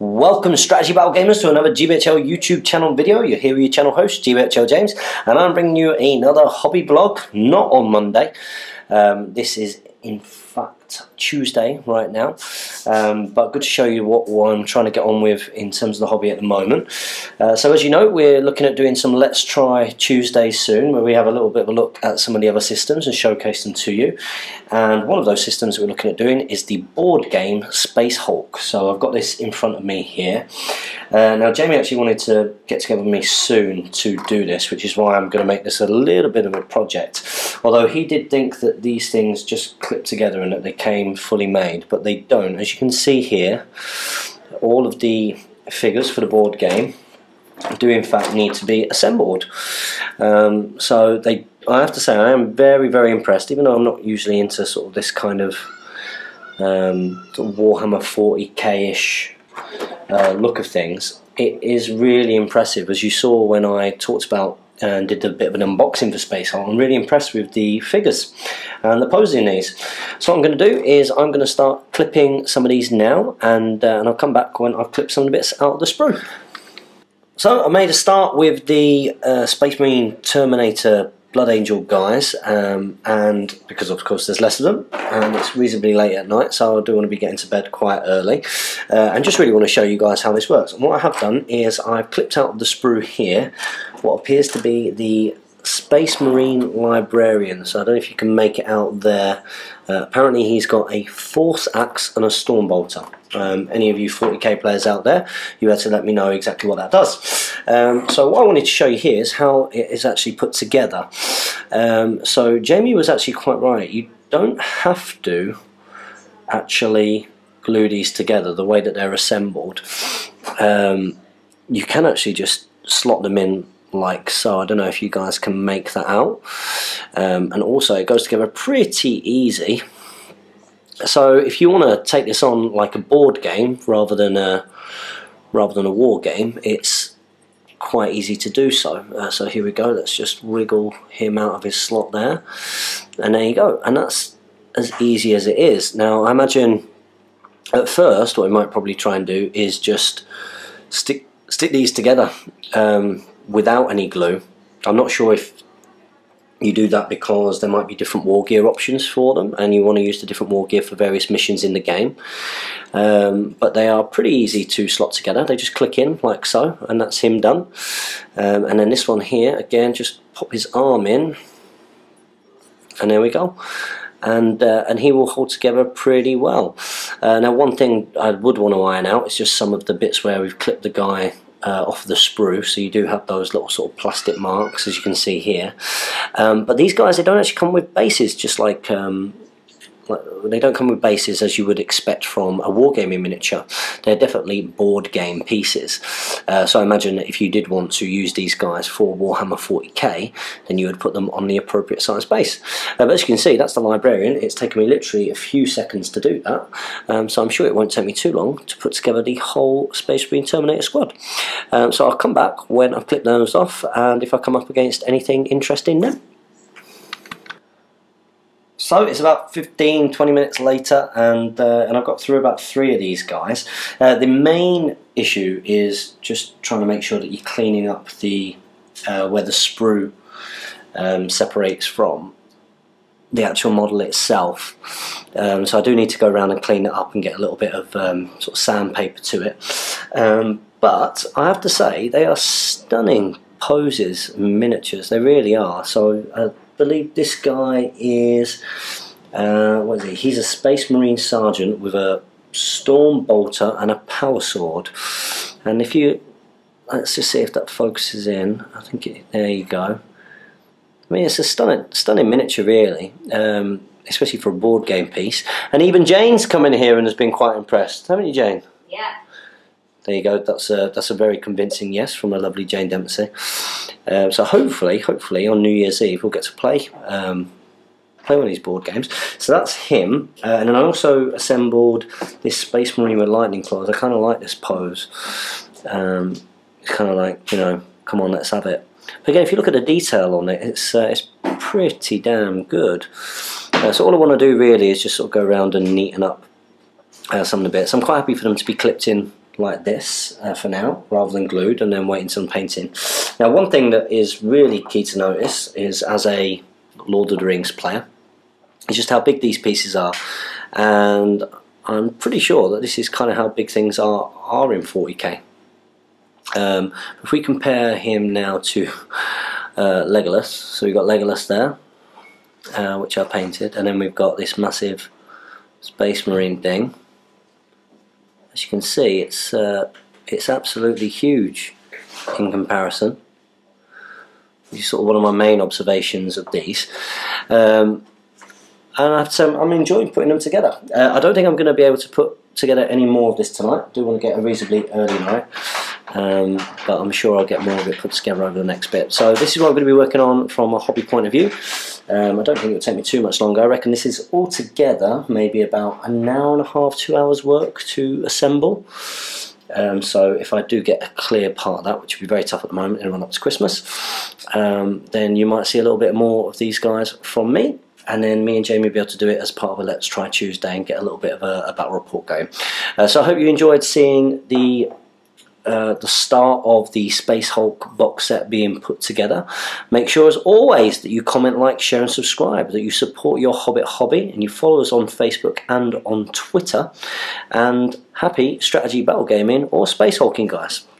Welcome Strategy Battle Gamers to another GBHL YouTube channel video. You're here with your channel host GBHL James, and I'm bringing you another hobby blog, not on Monday. This is in fact Tuesday right now, but good to show you what I'm trying to get on with in terms of the hobby at the moment. So as you know, we're looking at doing some Let's Try Tuesdays soon, where we have a little bit of a look at some of the other systems and showcase them to you. And one of those systems that we're looking at doing is the board game Space Hulk. So I've got this in front of me here. Now Jamie actually wanted to get together with me soon to do this, which is why I'm going to make this a little bit of a project. Although he did think that these things just clip together and that they came fully made, but they don't. As you can see here, all of the figures for the board game do in fact need to be assembled. So I have to say I am very, very impressed, even though I'm not usually into sort of this kind of, sort of Warhammer 40k-ish look of things. It is really impressive, as you saw when I talked about and did a bit of an unboxing for Space Hulk. I'm really impressed with the figures and the poses in these. So what I'm going to do is I'm going to start clipping some of these now, and I'll come back when I've clipped some of the bits out of the sprue. So I made a start with the Space Marine Terminator Blood Angel guys, and because of course there's less of them and it's reasonably late at night, so I do want to be getting to bed quite early, and just really want to show you guys how this works. And what I have done is I've clipped out of the sprue here what appears to be the Space Marine Librarian. So I don't know if you can make it out there. Apparently he's got a Force Axe and a Stormbolter. Any of you 40k players out there, you had to let me know exactly what that does. So what I wanted to show you here is how it is actually put together. So Jamie was actually quite right. You don't have to actually glue these together the way that they're assembled. You can actually just slot them in like so. I don't know if you guys can make that out. And also it goes together pretty easy. So if you want to take this on like a board game rather than a war game, it's quite easy to do so. So here we go. Let's just wiggle him out of his slot there, and there you go. And that's as easy as it is. Now I imagine at first what we might probably try and do is just stick these together without any glue. I'm not sure if you do that because there might be different war gear options for them and you want to use the different war gear for various missions in the game, but they are pretty easy to slot together. They just click in like so, and that's him done. And then this one here, again, just pop his arm in, and there we go. And he will hold together pretty well. Now one thing I would want to iron out is just some of the bits where we've clipped the guy off the sprue, so you do have those little sort of plastic marks, as you can see here. But these guys, they don't actually come with bases, just like they don't come with bases as you would expect from a wargaming miniature. They're definitely board game pieces. So I imagine that if you did want to use these guys for Warhammer 40k, then you would put them on the appropriate size base. But as you can see, that's the Librarian. It's taken me literally a few seconds to do that, so I'm sure it won't take me too long to put together the whole Space Marine Terminator squad. So I'll come back when I've clipped those off, and if I come up against anything interesting then. So it's about 15-20 minutes later, and I've got through about 3 of these guys. The main issue is just trying to make sure that you're cleaning up the where the sprue separates from the actual model itself. So I do need to go around and clean it up and get a little bit of sort of sandpaper to it. But I have to say, they are stunning poses, miniatures. They really are. So I believe this guy is, what is he? He's a Space Marine Sergeant with a Stormbolter and a Power Sword. And if you, let's just see if that focuses in. I think there you go. I mean, it's a stunning miniature, really, especially for a board game piece. And even Jane's come in here and has been quite impressed, haven't you, Jane? Yeah. There you go. That's a very convincing yes from a lovely Jane Dempsey. So hopefully on New Year's Eve we'll get to play one of these board games. So that's him. And then I also assembled this Space Marine with lightning claws. I kind of like this pose. It's kind of like, you know, come on, let's have it. But again, if you look at the detail on it, it's pretty damn good. So all I want to do really is just sort of go around and neaten up some of the bits. I'm quite happy for them to be clipped in like this for now, rather than glued and then wait until I'm painting. Now, one thing that is really key to notice is, as a Lord of the Rings player, is just how big these pieces are, and I'm pretty sure that this is kind of how big things are in 40k. If we compare him now to Legolas, so we've got Legolas there, which I painted, and then we've got this massive Space Marine thing. As you can see, it's absolutely huge in comparison. This is sort of one of my main observations of these. And I have to say, I'm enjoying putting them together. I don't think I'm going to be able to put together any more of this tonight. I do want to get a reasonably early night, but I'm sure I'll get more of it put together over the next bit. So this is what I'm going to be working on from a hobby point of view. I don't think it'll take me too much longer. I reckon this is all together maybe about an hour and a half, 2 hours work to assemble. So if I do get a clear part of that, which will be very tough at the moment in the run up to Christmas, then you might see a little bit more of these guys from me. And then me and Jamie will be able to do it as part of a Let's Try Tuesday and get a little bit of a battle report going. So I hope you enjoyed seeing the start of the Space Hulk box set being put together. Make sure, as always, that you comment, like, share and subscribe, that you support your Hobbit hobby, and you follow us on Facebook and on Twitter. And happy strategy battle gaming or space hulking, guys.